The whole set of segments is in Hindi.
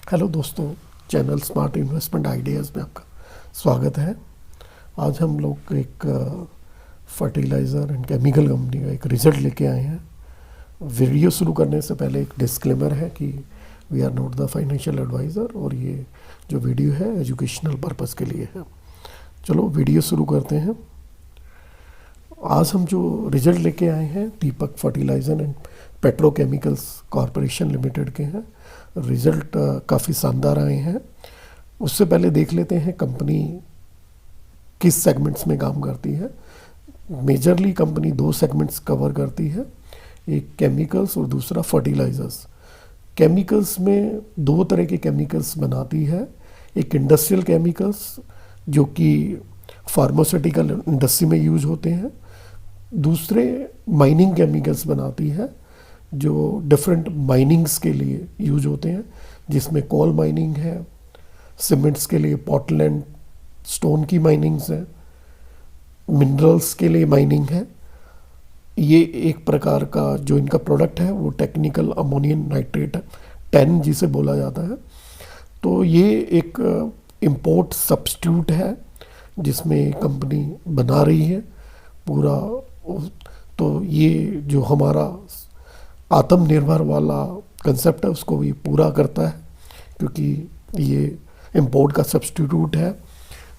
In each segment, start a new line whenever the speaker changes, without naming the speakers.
हेलो दोस्तों, चैनल स्मार्ट इन्वेस्टमेंट आइडियाज़ में आपका स्वागत है। आज हम लोग एक फर्टिलाइज़र एंड केमिकल कंपनी का एक रिजल्ट लेके आए हैं। वीडियो शुरू करने से पहले एक डिस्क्लेमर है कि we are not the financial advisor और ये जो वीडियो है एजुकेशनल पर्पज़ के लिए है। चलो वीडियो शुरू करते हैं। आज हम जो रिजल्ट लेके आए हैं Deepak fertiliser and petrochemicals corporation limited के हैं। रिज़ल्ट काफ़ी शानदार आए हैं। उससे पहले देख लेते हैं कंपनी किस सेगमेंट्स में काम करती है। मेजरली कंपनी दो सेगमेंट्स कवर करती है, एक केमिकल्स और दूसरा फर्टिलाइज़र्स। केमिकल्स में दो तरह के केमिकल्स बनाती है, एक इंडस्ट्रियल केमिकल्स जो कि फार्मास्यूटिकल इंडस्ट्री में यूज होते हैं, दूसरे माइनिंग केमिकल्स बनाती है जो डिफरेंट माइनिंग्स के लिए यूज होते हैं, जिसमें कोल माइनिंग है, सीमेंट्स के लिए पोर्टलैंड स्टोन की माइनिंग्स है, मिनरल्स के लिए माइनिंग है। ये एक प्रकार का जो इनका प्रोडक्ट है वो टेक्निकल अमोनियम नाइट्रेट है, टेन जिसे बोला जाता है। तो ये एक इंपोर्ट सब्स्टिट्यूट है जिसमें कंपनी बना रही है पूरा। तो ये जो हमारा आत्मनिर्भर वाला कंसेप्ट है उसको भी पूरा करता है, क्योंकि ये इंपोर्ट का सब्स्टिट्यूट है।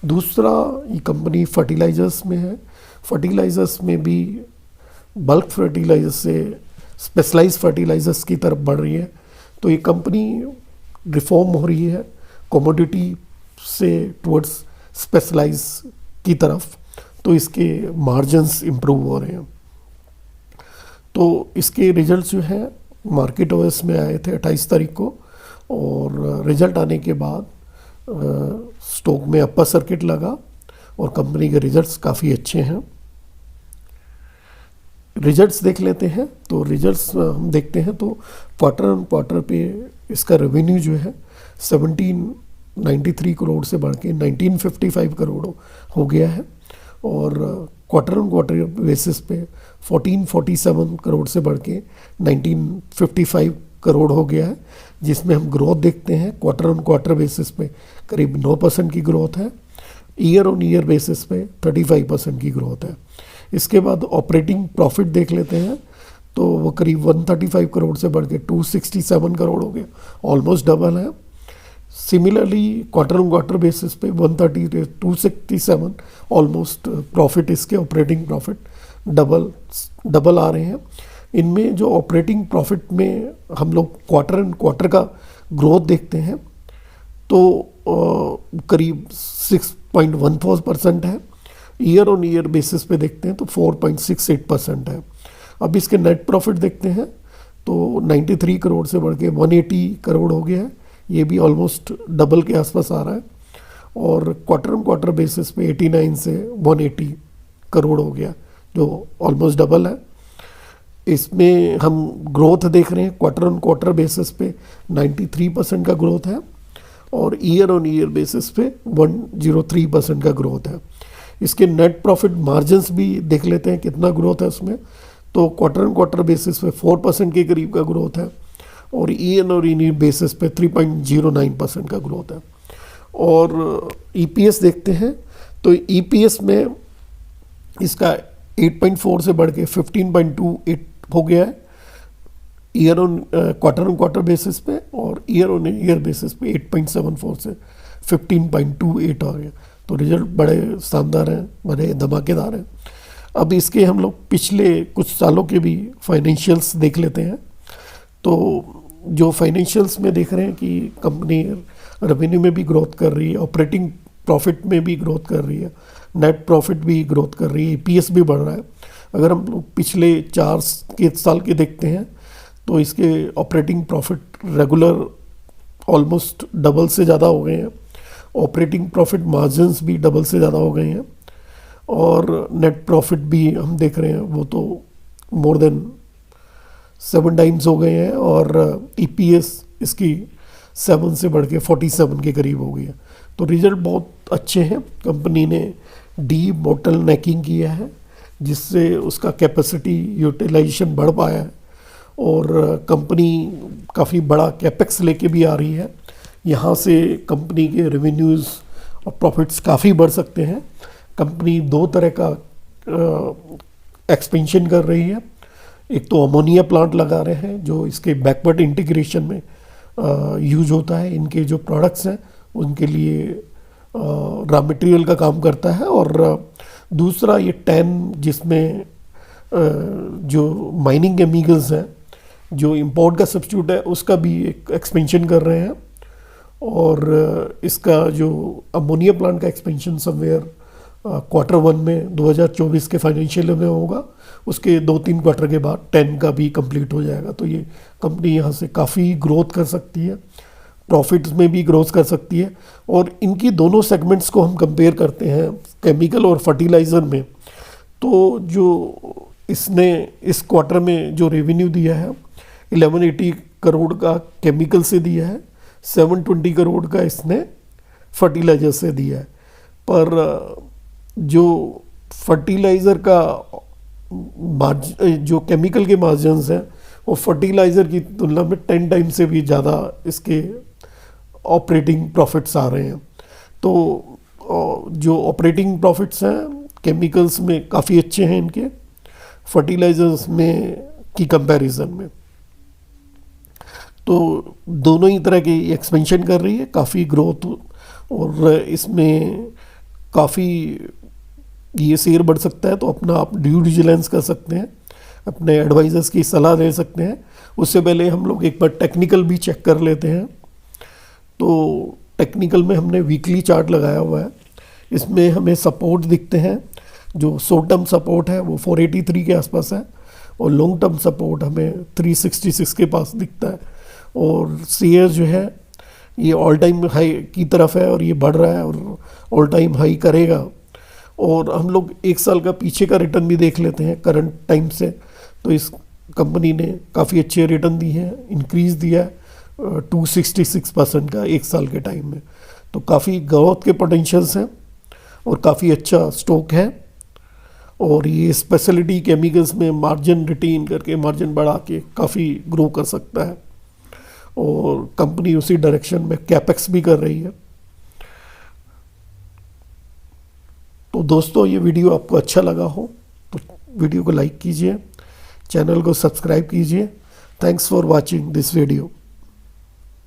दूसरा, ये कंपनी फर्टिलाइज़र्स में है। फर्टिलाइज़र्स में भी बल्क फर्टिलाइजर्स से स्पेशलाइज्ड फर्टिलाइज़र्स की तरफ बढ़ रही है। तो ये कंपनी रिफॉर्म हो रही है कमोडिटी से टुवर्ड्स स्पेशलाइज की तरफ, तो इसके मार्जिन्स इम्प्रूव हो रहे हैं। तो इसके रिजल्ट्स जो है मार्केट ओएस में आए थे 28 तारीख को, और रिजल्ट आने के बाद स्टॉक में अपर सर्किट लगा और कंपनी के रिजल्ट्स काफ़ी अच्छे हैं। रिजल्ट्स देख लेते हैं। तो रिजल्ट्स हम देखते हैं तो क्वार्टर ऑन क्वार्टर पे इसका रेवेन्यू जो है 1793 करोड़ से बढ़ के 1955 करोड़ हो गया है, और क्वार्टर ऑन क्वार्टर बेसिस पे 1447 करोड़ से बढ़ के 1955 करोड़ हो गया है, जिसमें हम ग्रोथ देखते हैं क्वार्टर ऑन क्वार्टर बेसिस पे करीब 9% की ग्रोथ है, ईयर ऑन ईयर बेसिस पे 35% की ग्रोथ है। इसके बाद ऑपरेटिंग प्रॉफिट देख लेते हैं तो वो करीब 135 करोड़ से बढ़ के 267 करोड़ हो गया, ऑलमोस्ट डबल है। Similarly quarter on quarter basis पे 130 267 ऑलमोस्ट प्रॉफिट, इसके ऑपरेटिंग प्रॉफिट डबल आ रहे हैं। इनमें जो ऑपरेटिंग प्रॉफिट में हम लोग क्वार्टर एंड क्वार्टर का ग्रोथ देखते हैं तो करीब 6.14% है। ईयर ऑन ईयर बेसिस पे देखते हैं तो 4.68% है। अब इसके नेट प्रॉफिट देखते हैं तो 93 करोड़ से बढ़ के 180 करोड़ हो गया है, ये भी ऑलमोस्ट डबल के आसपास आ रहा है। और क्वार्टर ऑन क्वार्टर बेसिस पे 89 से 180 करोड़ हो गया, जो ऑलमोस्ट डबल है। इसमें हम ग्रोथ देख रहे हैं क्वार्टर ऑन क्वार्टर बेसिस पे 93% का ग्रोथ है, और ईयर ऑन ईयर बेसिस पे 103% का ग्रोथ है। इसके नेट प्रॉफिट मार्जिन्स भी देख लेते हैं कितना ग्रोथ है उसमें। तो क्वार्टर ऑन क्वार्टर बेसिस पे 4% के करीब का ग्रोथ है, और ईयर और ईयर बेसिस पे 3.09% का ग्रोथ है। और ईपीएस देखते हैं तो ईपीएस में इसका 8.4 से बढ़ के 15.28 हो गया है ईयर ऑन क्वार्टर बेसिस पे, और ईयर ऑन ईयर बेसिस पे 8.74 से 15.28 आ गया। तो रिजल्ट बड़े शानदार हैं, बड़े धमाकेदार हैं। अब इसके हम लोग पिछले कुछ सालों के भी फाइनेंशियल्स देख लेते हैं। तो जो फाइनेंशियल्स में देख रहे हैं कि कंपनी रेवेन्यू में भी ग्रोथ कर रही है, ऑपरेटिंग प्रॉफिट में भी ग्रोथ कर रही है, नेट प्रॉफिट भी ग्रोथ कर रही है, ईपीएस भी बढ़ रहा है। अगर हम लोग पिछले 4 साल के देखते हैं तो इसके operating profit regular almost double से ज़्यादा हो गए हैं, ऑपरेटिंग प्रॉफिट मार्जिन्स भी डबल से ज़्यादा हो गए हैं, और नेट प्रॉफिट भी हम देख रहे हैं वो तो मोर देन 7 टाइम्स हो गए हैं, और ईपीएस इसकी 7 से बढ़ के 47 के करीब हो गई है। तो रिजल्ट बहुत अच्छे हैं। कंपनी ने डी बोटल नेकिंग किया है जिससे उसका कैपेसिटी यूटिलाइजेशन बढ़ पाया है, और कंपनी काफ़ी बड़ा कैपेक्स लेके भी आ रही है यहाँ से कंपनी के रेवेन्यूज़ और प्रॉफिट्स काफ़ी बढ़ सकते हैं। कंपनी दो तरह का एक्सपेंशन कर रही है। एक तो अमोनिया प्लांट लगा रहे हैं जो इसके बैकवर्ड इंटीग्रेशन में यूज होता है। इनके जो प्रोडक्ट्स हैं उनके लिए रॉ मटेरियल का काम करता है। और दूसरा ये टैन जिसमें जो माइनिंग केमिकल्स हैं जो इंपोर्ट का सब्स्टिट्यूट है उसका भी एक एक्सपेंशन कर रहे हैं। और इसका जो अमोनिया प्लांट का एक्सपेंशन समवेयर Q1 में 2024 के फाइनेंशियल में होगा। उसके 2-3 क्वार्टर के बाद 10 का भी कंप्लीट हो जाएगा। तो ये कंपनी यहाँ से काफ़ी ग्रोथ कर सकती है, प्रॉफिट्स में भी ग्रोथ कर सकती है। और इनकी दोनों सेगमेंट्स को हम कंपेयर करते हैं केमिकल और फर्टिलाइज़र में, तो जो इसने इस क्वार्टर में जो रेवेन्यू दिया है 1180 करोड़ का केमिकल से दिया है, 720 करोड़ का इसने फर्टिलाइज़र से दिया है। पर जो फर्टिलाइज़र का जो केमिकल के मार्जिन्स हैं वो फर्टिलाइज़र की तुलना में 10 टाइम्स से भी ज़्यादा इसके ऑपरेटिंग प्रॉफिट्स आ रहे हैं। तो जो ऑपरेटिंग प्रॉफिट्स हैं केमिकल्स में काफ़ी अच्छे हैं इनके, फर्टिलाइज़र्स में की कंपैरिजन में। तो दोनों ही तरह की एक्सपेंशन कर रही है, काफ़ी ग्रोथ, और इसमें काफ़ी ये शेयर बढ़ सकता है। तो अपना आप ड्यू डिलिजेंस कर सकते हैं, अपने एडवाइजर्स की सलाह ले सकते हैं। उससे पहले हम लोग एक बार टेक्निकल भी चेक कर लेते हैं। तो टेक्निकल में हमने वीकली चार्ट लगाया हुआ है। इसमें हमें सपोर्ट दिखते हैं। जो शॉर्ट टर्म सपोर्ट है वो 483 के आसपास है और लॉन्ग टर्म सपोर्ट हमें 366 के पास दिखता है। और शेयर जो है ये ऑल टाइम हाई की तरफ है और ये बढ़ रहा है और ऑल टाइम हाई करेगा। और हम लोग एक साल का पीछे का रिटर्न भी देख लेते हैं करंट टाइम से। तो इस कंपनी ने काफ़ी अच्छे रिटर्न दिए हैं, इंक्रीज़ दिया है 266% का एक साल के टाइम में। तो काफ़ी ग्रोथ के पोटेंशियल्स हैं और काफ़ी अच्छा स्टॉक है। और ये स्पेशलिटी केमिकल्स में मार्जिन रिटेन करके, मार्जिन बढ़ा के काफ़ी ग्रो कर सकता है। और कंपनी उसी डायरेक्शन में कैपेक्स भी कर रही है। तो दोस्तों ये वीडियो आपको अच्छा लगा हो तो वीडियो को लाइक कीजिए, चैनल को सब्सक्राइब कीजिए। Thanks for watching this video.